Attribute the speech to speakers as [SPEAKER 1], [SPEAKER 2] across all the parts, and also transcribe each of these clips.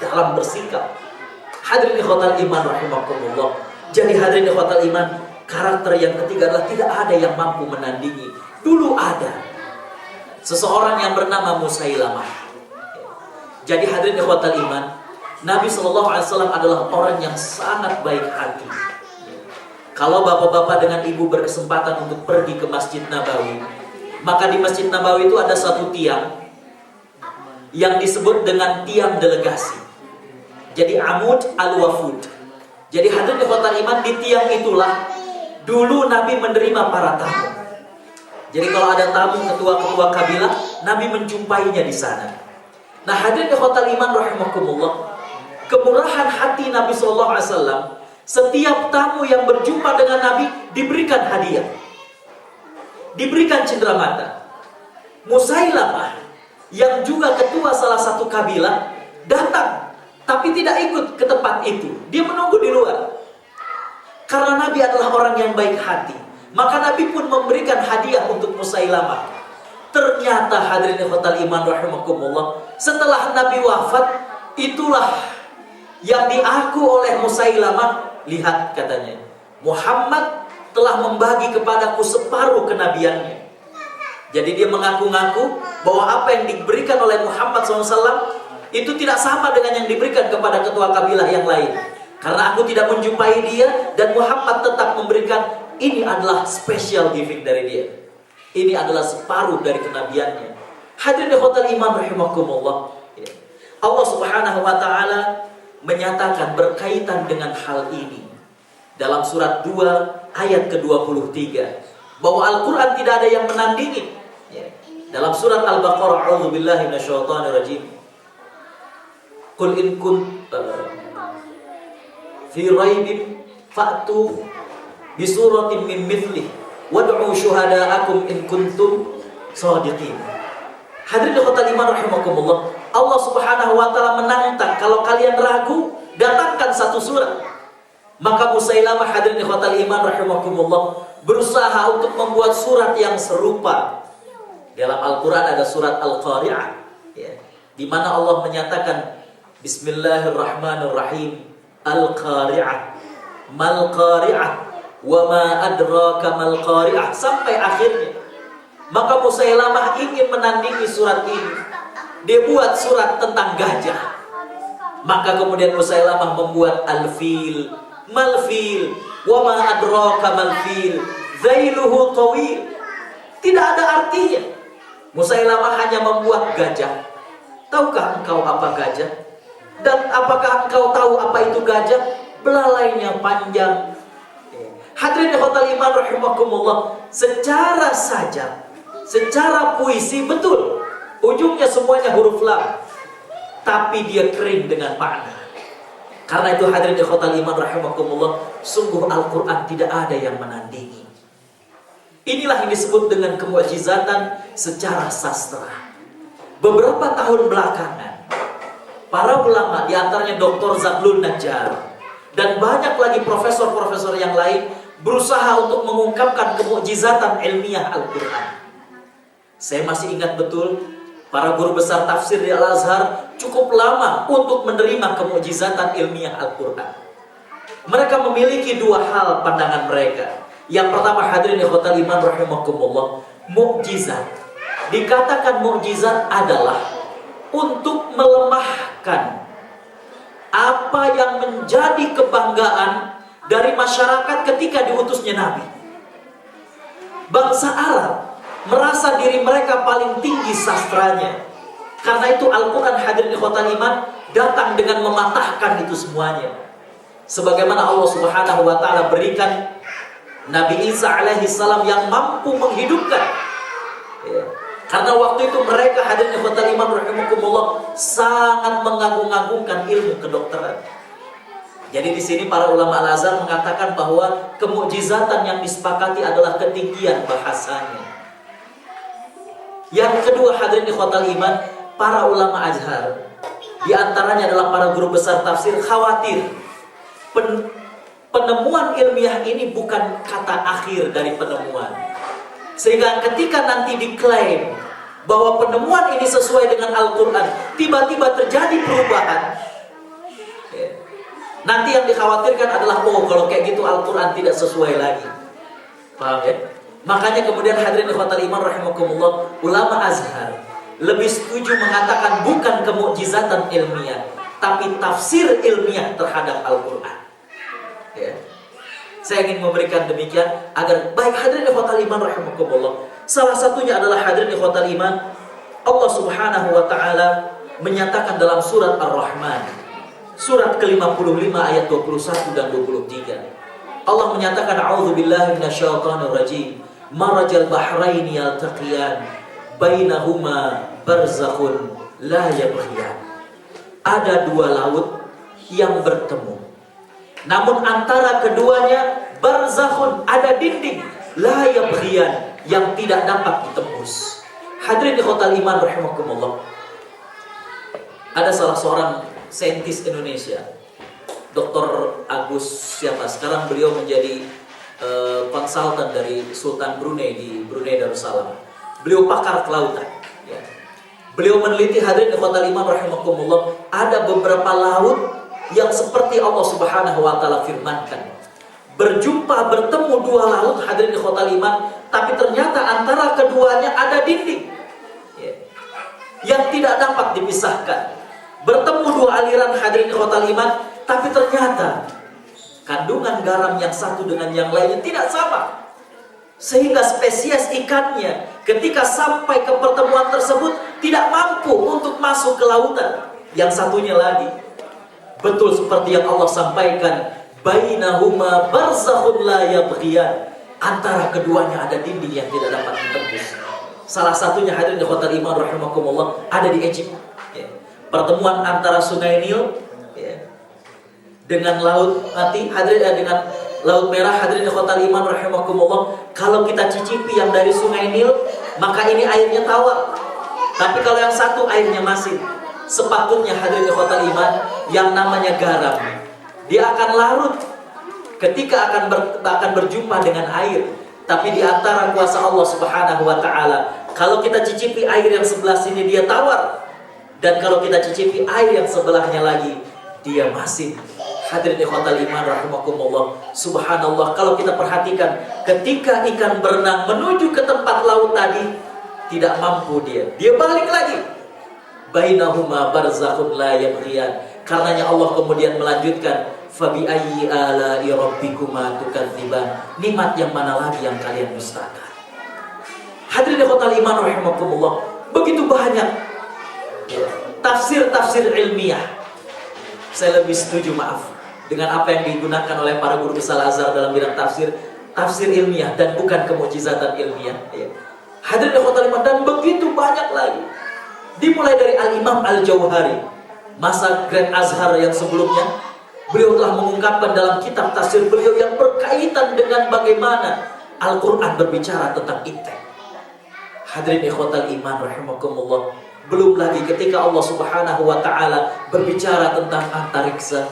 [SPEAKER 1] dalam bersikap. Hadirin ikhwatal iman rahimakumullah. Jadi hadirin ikhwatal iman, karakter yang ketiga adalah tidak ada yang mampu menandingi. Dulu ada seseorang yang bernama Musailamah. Jadi hadirin ikhwatal iman, Nabi SAW adalah orang yang sangat baik hati. Kalau bapak-bapak dengan ibu berkesempatan untuk pergi ke Masjid Nabawi, maka di Masjid Nabawi itu ada satu tiang yang disebut dengan tiang delegasi. Jadi Amud al-Wafud. Jadi hadirin ikhwatal iman, di tiang itulah dulu Nabi menerima para tamu. Jadi kalau ada tamu ketua-ketua kabilah, Nabi menjumpainya di sana. Nah hadirin ikhwatal iman rahimakumullah, kemurahan hati Nabi SAW, setiap tamu yang berjumpa dengan Nabi diberikan hadiah, diberikan cenderamata. Musailamah yang juga ketua salah satu kabilah datang, tapi tidak ikut ke tempat itu. Dia menunggu di luar. Karena Nabi adalah orang yang baik hati, maka Nabi pun memberikan hadiah untuk Musailamah. Ternyata hadirin ikhwatal iman rahimakumullah, setelah Nabi wafat, itulah yang diaku oleh Musailamah. Lihat katanya, Muhammad telah membagi kepadaku separuh kenabiannya. Jadi dia mengaku-ngaku bahwa apa yang diberikan oleh Muhammad SAW itu tidak sama dengan yang diberikan kepada ketua kabilah yang lain. Karena aku tidak menjumpai dia, dan Muhammad tetap memberikan, ini adalah special giving dari dia. Ini adalah separuh dari kenabiannya. Hadirin ikhwatal iman rahimakumullah. Allah Subhanahu wa taala menyatakan berkaitan dengan hal ini dalam surat 2 ayat ke-23 bahwa Al-Qur'an tidak ada yang menandingi. Dalam surat Al-Baqarah, a'udzubillahi minasyaitonirrajim. Qul in kuntum fi raibin fa'tu bi suratin min mithlihi wad'u syuhada'akum in kuntum shadiqin. Hadirin ikhwatal iman rahimakumullah, Allah Subhanahu wa taala menantang, kalau kalian ragu, datangkan satu surat. Maka Musailamah, hadirin ikhwatal iman rahimakumullah, berusaha untuk membuat surat yang serupa. Dalam Al-Qur'an ada surat Al-Qari'ah, ya, di mana Allah menyatakan Bismillahirrahmanirrahim, Al-Qari'ah, mal Qari'ah, wa ma adraka mal Qari'ah, sampai akhirnya. Maka Musailamah ingin menandingi surat ini. Dia buat surat tentang gajah. Maka kemudian Musailamah membuat al-fil, mal-fil, wa ma adraka mal-fil, zailuhu tawil. Tidak ada artinya. Musailamah hanya membuat gajah. Tahukah engkau apa gajah? Dan apakah engkau tahu apa itu gajah? Belalainya panjang. Hadirin ikhwatal iman rahimakumullah, secara saja, secara puisi betul, ujungnya semuanya huruf lam, tapi dia kering dengan makna. Karena itu hadirin ikhwatal iman rahimakumullah, sungguh Al-Qur'an tidak ada yang menandingi. Inilah yang disebut dengan kemukjizatan secara sastra. Beberapa tahun belakangan, para ulama, di antaranya Dr. Zaglul Najjar dan banyak lagi profesor-profesor yang lain, berusaha untuk mengungkapkan kemukjizatan ilmiah Al-Qur'an. Saya masih ingat betul, para guru besar tafsir di Al-Azhar cukup lama untuk menerima kemukjizatan ilmiah Al-Qur'an. Mereka memiliki dua hal pandangan mereka. Yang pertama, hadirin ikhwatal iman rahimakumullah, mukjizat. Dikatakan mukjizat adalah untuk melemahkan apa yang menjadi kebanggaan dari masyarakat ketika diutusnya Nabi. Bangsa Arab merasa diri mereka paling tinggi sastranya. Karena itu Al-Quran, hadirin ikhwatal iman, datang dengan mematahkan itu semuanya. Sebagaimana Allah Subhanahu wa ta'ala berikan Nabi Isa alaihi salam yang mampu menghidupkan, ya. Karena waktu itu mereka, hadirin ikhwatal iman rahimakumullah, sangat mengagung-agungkan ilmu kedokteran. Jadi di sini para ulama Al-Azhar mengatakan bahwa kemukjizatan yang disepakati adalah ketinggian bahasanya. Yang kedua, hadirin ikhwatal iman, para ulama Azhar, di antaranya adalah para guru besar tafsir, khawatir penemuan ilmiah ini bukan kata akhir dari penemuan. Sehingga ketika nanti diklaim bahwa penemuan ini sesuai dengan Al-Quran, tiba-tiba terjadi perubahan, Nanti yang dikhawatirkan adalah, oh kalau kayak gitu Al-Quran tidak sesuai lagi. Paham ya? Makanya kemudian hadirin ikhwatal iman rahimakumullah, ulama Azhar lebih setuju mengatakan bukan kemukjizatan ilmiah, tapi tafsir ilmiah terhadap Al-Quran. Ya. Saya ingin memberikan demikian agar baik hadirin ikhwatal iman rahimakumullah. Salah satunya adalah hadirin ikhwatal iman, Allah Subhanahu wa taala menyatakan dalam surat Ar-Rahman surat ke-55 ayat 21 dan 23. Allah menyatakan, a'udzubillahi minasyaitonir rajim, marajal bahraini yaltaqiyan bainahuma barzakhun la yabghiyan. Ada dua laut yang bertemu, namun antara keduanya barzakhun, ada dinding, la yabghiyan, yang tidak dapat ditembus. Hadirin ikhwatal iman rahimakumullah. Ada salah seorang saintis Indonesia, Dr. Agus siapa? Sekarang beliau menjadi konsultan dari Sultan Brunei di Brunei Darussalam. Beliau pakar kelautan. Ya. Beliau meneliti, hadirin ikhwatal iman rahimakumullah, ada beberapa laut yang seperti Allah Subhanahu wa taala firmankan. Berjumpa, bertemu dua laut, hadirin ikhwatal iman, tapi ternyata antara keduanya ada dinding. Ya. Yang tidak dapat dipisahkan. Bertemu dua aliran, hadirin ikhwatal iman, tapi ternyata kandungan garam yang satu dengan yang lainnya tidak sama. Sehingga spesies ikannya ketika sampai ke pertemuan tersebut tidak mampu untuk masuk ke lautan yang satunya lagi. Betul seperti yang Allah sampaikan, bainahuma barzakhun la yabghiyan. Antara keduanya ada dinding yang tidak dapat ditembus. Salah satunya, hadirin ikhwatal iman rahimakumullah, ada di Egypt. Pertemuan antara Sungai Nil ya, dengan Laut Mati, dengan Laut Merah, hadirin ikhwatal iman rahimakumullah. Kalau kita cicipi yang dari Sungai Nil, maka ini airnya tawar. Tapi kalau yang satu airnya masin. Sepatutnya, hadirin ikhwatal iman, yang namanya garam, dia akan larut ketika akan berjumpa dengan air. Tapi di antara kuasa Allah Subhanahu wa taala, kalau kita cicipi air yang sebelah sini dia tawar, dan kalau kita cicipi air yang sebelahnya lagi, dia masin. Hadirin ikhwatal iman rahimakumullah. Subhanallah, kalau kita perhatikan, ketika ikan berenang menuju ke tempat laut tadi, tidak mampu dia balik lagi. Bainahuma barzakhun la yabghiyan. Karenanya Allah kemudian melanjutkan, fabi ayyi ala'i rabbikuma tukadziban. Nikmat yang mana lagi yang kalian dustakan? Hadirin ikhwatal iman rahimakumullah, begitu banyak tafsir-tafsir ilmiah. Saya lebih setuju, maaf, dengan apa yang digunakan oleh para guru besar Azhar dalam bidang tafsir ilmiah dan bukan kemukjizatan ilmiah. Hadirin ikhwatal iman, dan begitu banyak lagi. Dimulai dari Al-Imam Al-Jauhari, masa Grand Azhar yang sebelumnya, beliau telah mengungkapkan dalam kitab tafsir beliau yang berkaitan dengan bagaimana Al-Quran berbicara tentang intek. Hadirin ikhwatal iman rahimakumullah. Belum lagi ketika Allah Subhanahu wa taala berbicara tentang antariksa.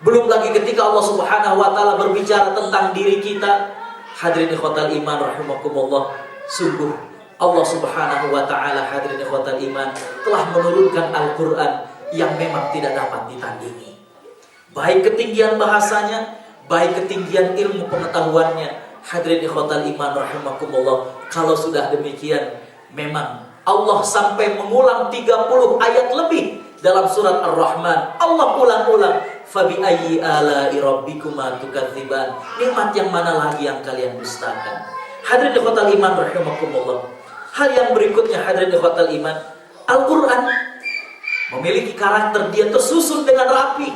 [SPEAKER 1] Belum lagi ketika Allah Subhanahu wa taala berbicara tentang diri kita. Hadirin ikhwatal iman rahimakumullah, sungguh Allah Subhanahu wa taala, hadirin ikhwatal iman, telah menurunkan Al-Qur'an yang memang tidak dapat ditandingi. Baik ketinggian bahasanya, baik ketinggian ilmu pengetahuannya. Hadirin ikhwatal iman rahimakumullah, kalau sudah demikian, memang Allah sampai mengulang 30 ayat lebih dalam surat Ar-Rahman. Allah ulang-ulang, fabi ayyi ala'i rabbikuma tukadziban. Nikmat yang mana lagi yang kalian dustakan? Hadirin ikhwatal iman rahimakumullah. Hal yang berikutnya, hadirin ikhwatal iman, Al-Qur'an memiliki karakter, dia tersusun dengan rapi.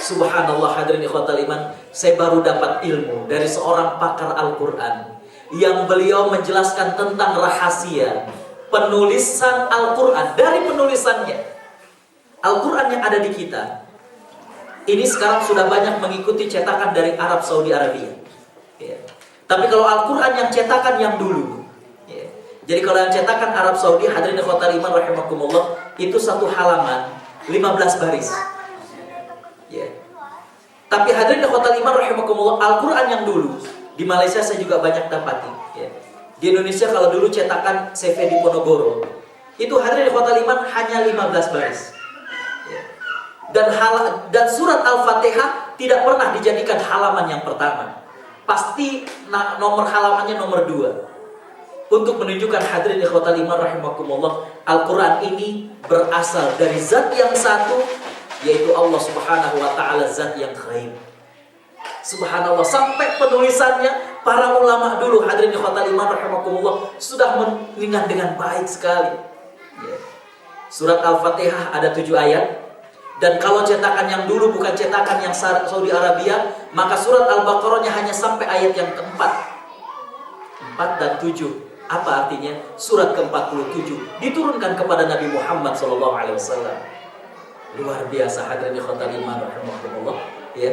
[SPEAKER 1] Subhanallah, hadirin ikhwatal iman, saya baru dapat ilmu dari seorang pakar Al-Qur'an yang beliau menjelaskan tentang rahasia penulisan Al-Quran. Dari penulisannya, Al-Quran yang ada di kita ini sekarang sudah banyak mengikuti cetakan dari Arab Saudi Arabia ya. Tapi kalau Al-Quran yang cetakan yang dulu ya. Jadi kalau yang cetakan Arab Saudi, hadirin ikhwatal iman rahimakumullah, itu satu halaman 15 baris ya. Tapi hadirin ikhwatal iman rahimakumullah, Al-Quran yang dulu di Malaysia saya juga banyak dapati ya. Di Indonesia kalau dulu cetakan CV di Ponorogo, itu hadirin ikhwatal iman hanya 15 baris ya. Dan surat Al-Fatihah tidak pernah dijadikan halaman yang pertama. Pasti nomor halamannya nomor 2. Untuk menunjukkan hadirin ikhwatal iman rahimakumullah, Al-Quran ini berasal dari zat yang satu, yaitu Allah subhanahu wa ta'ala, zat yang ghaib. Subhanallah, sampai penulisannya para ulama dulu, hadirin ikhwatal iman rahimakumullah, sudah mengingat dengan baik sekali. Surat Al-Fatihah ada 7 ayat. Dan kalau cetakan yang dulu bukan cetakan yang Saudi Arabia, maka surat Al-Baqarahnya hanya sampai ayat yang keempat. 4 dan 7. Apa artinya? Surat ke-47 diturunkan kepada Nabi Muhammad SAW. Luar biasa hadirin ikhwatal iman rahimakumullah, ya.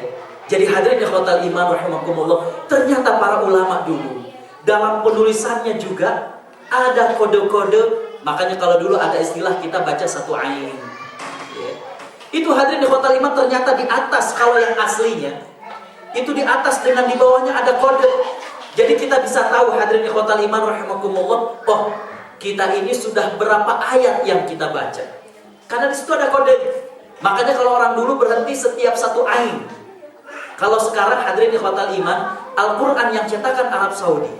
[SPEAKER 1] Jadi hadirin ikhwatal iman rahimakumullah, ternyata para ulama dulu dalam penulisannya juga ada kode-kode. Makanya kalau dulu ada istilah kita baca satu ain, ya. Itu hadirin ikhwatal iman, ternyata di atas, kalau yang aslinya itu di atas dengan di bawahnya ada kode. Jadi kita bisa tahu hadirin ikhwatal iman rahimakumullah, oh kita ini sudah berapa ayat yang kita baca. Karena di situ ada kode. Makanya kalau orang dulu berhenti setiap satu ain. Kalau sekarang hadirin ikhwatal iman, Al-Quran yang cetakan Arab Saudi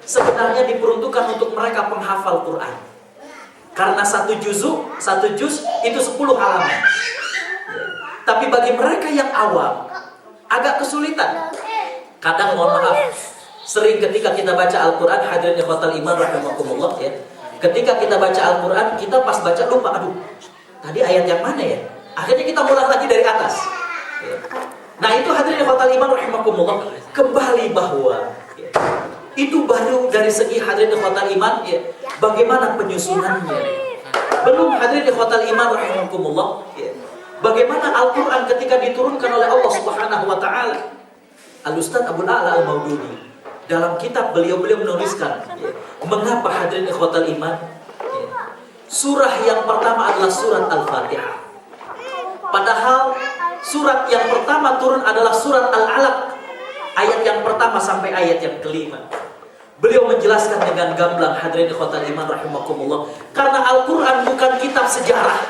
[SPEAKER 1] sebenarnya diperuntukkan untuk mereka penghafal Quran. Karena satu juz itu 10 halaman. Tapi bagi mereka yang awam agak kesulitan. Kadang mohon maaf, sering ketika kita baca Al-Quran, hadirin ikhwatal iman rahimakumullah, ya. Ketika kita baca Al-Quran, kita pas baca lupa, aduh, tadi ayat yang mana ya? Akhirnya kita mulai lagi dari atas, ya. Nah itu hadirin ikhwatal iman rahimakumullah, kembali bahwa, ya, itu baru dari segi hadirin ikhwatal iman, ya, bagaimana penyusunannya. Belum hadirin ikhwatal iman rahimakumullah, ya, bagaimana Al-Quran ketika diturunkan oleh Allah Subhanahu wa ta'ala. Al-Ustaz Abdul A'la Al-Maududi dalam kitab beliau menuliskan, ya, mengapa hadirin ikhwatal iman, ya, surah yang pertama adalah surat Al-Fatihah. Padahal surat yang pertama turun adalah surat Al-Alaq, ayat yang pertama sampai ayat yang kelima. Beliau menjelaskan dengan gamblang hadirin ikhwatal iman rahimakumullah, karena Al-Quran bukan kitab sejarah.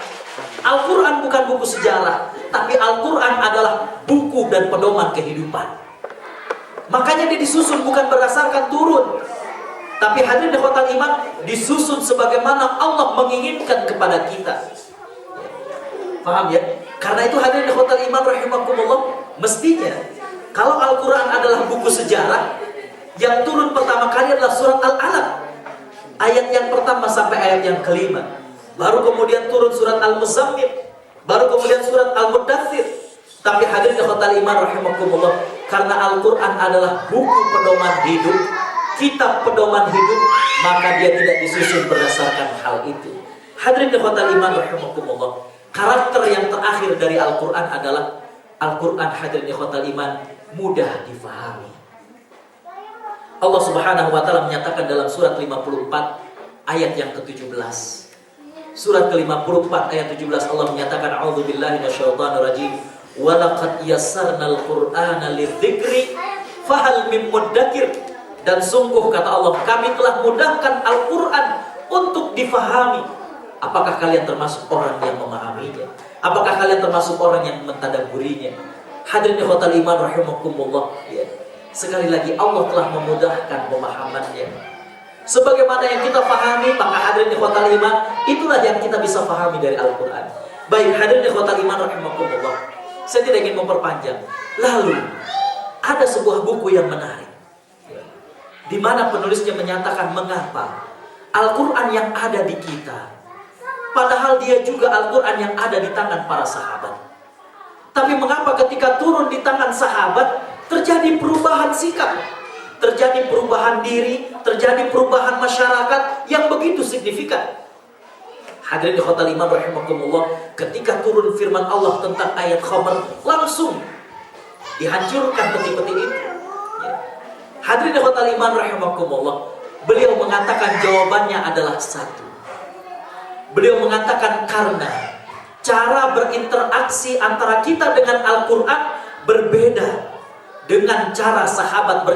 [SPEAKER 1] Al-Quran bukan buku sejarah, tapi Al-Quran adalah buku dan pedoman kehidupan. Makanya dia disusun bukan berdasarkan turun, tapi hadirin ikhwatal iman disusun sebagaimana Allah menginginkan kepada kita. Paham ya? Karena itu hadirin ikhwatal iman rahimakumullah, mestinya kalau Al-Quran adalah buku sejarah, yang turun pertama kali adalah surat Al-Alaq, ayat yang pertama sampai ayat yang kelima. Baru kemudian turun surat Al-Muzammil, baru kemudian surat Al-Mudaththir. Tapi hadirin ikhwatal iman rahimakumullah, karena Al-Quran adalah buku pedoman hidup, kitab pedoman hidup, maka dia tidak disusun berdasarkan hal itu. Hadirin ikhwatal iman rahimakumullah, karakter yang terakhir dari Al-Quran adalah Al-Quran, hadirin ikhwatal iman, mudah difahami. Allah Subhanahu wa ta'ala menyatakan dalam surat 54 ayat yang ke-17. Surat ke-54 ayat 17 Allah menyatakan, a'udzubillahi minasyaitonir rajim. Wa laqad yassarnal Qur'ana lidzikri fahal mim muddakir. Dan sungguh kata Allah, kami telah mudahkan Al-Quran untuk difahami. Apakah kalian termasuk orang yang memahaminya? Apakah kalian termasuk orang yang mentadabburinya? Hadirin ikhwatal iman rahimakumullah, ya. Sekali lagi Allah telah memudahkan pemahamannya. Sebagaimana yang kita fahami, maka hadirin ikhwatal iman, itulah yang kita bisa fahami dari Al-Quran. Baik hadirin ikhwatal iman rahimakumullah, saya tidak ingin memperpanjang. Lalu ada sebuah buku yang menarik, di mana penulisnya menyatakan mengapa Al-Quran yang ada di kita, padahal dia juga Al-Quran yang ada di tangan para sahabat, tapi mengapa ketika turun di tangan sahabat terjadi perubahan sikap, terjadi perubahan diri, terjadi perubahan masyarakat yang begitu signifikan. Hadirin ikhwatal iman rahimakumullah, ketika turun firman Allah tentang ayat khamr, langsung dihancurkan peti-peti itu, ya. Hadirin ikhwatal iman rahimakumullah, beliau mengatakan jawabannya adalah satu. Beliau mengatakan karena cara berinteraksi antara kita dengan Al-Quran berbeda dengan cara sahabat berinteraksi